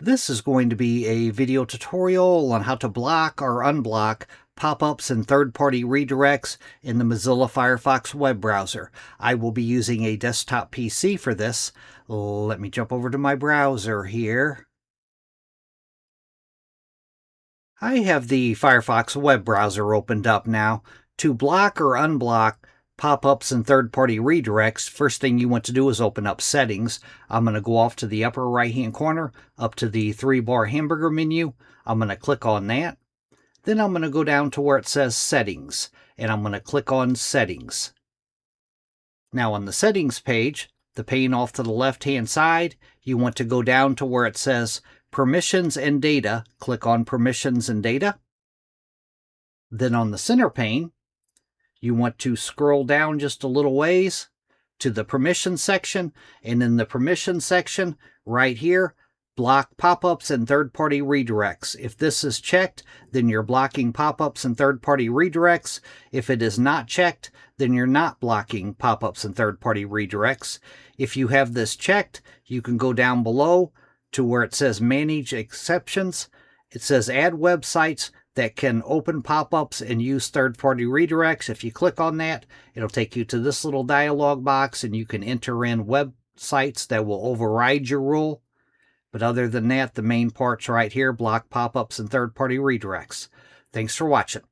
This is going to be a video tutorial on how to block or unblock pop-ups and third-party redirects in the Mozilla Firefox web browser. I will be using a desktop PC for this. Let me jump over to my browser here. I have the Firefox web browser opened up now. To block or unblock pop-ups and third-party redirects, first thing you want to do is open up Settings. I'm going to go off to the upper right-hand corner, up to the 3-bar hamburger menu. I'm going to click on that. Then I'm going to go down to where it says Settings, and I'm going to click on Settings. Now on the Settings page, the pane off to the left-hand side, you want to go down to where it says Permissions and Data. Click on Permissions and Data. Then on the center pane, you want to scroll down just a little ways to the Permissions section, and in the Permissions section, right here, block pop-ups and third-party redirects. If this is checked, then you're blocking pop-ups and third-party redirects. If it is not checked, then you're not blocking pop-ups and third-party redirects. If you have this checked, you can go down below to where it says Manage Exceptions. It says Add Websites that can open pop-ups and use third-party redirects. If you click on that, it'll take you to this little dialog box, and you can enter in websites that will override your rule. But other than that, the main part's right here, block pop-ups and third-party redirects. Thanks for watching.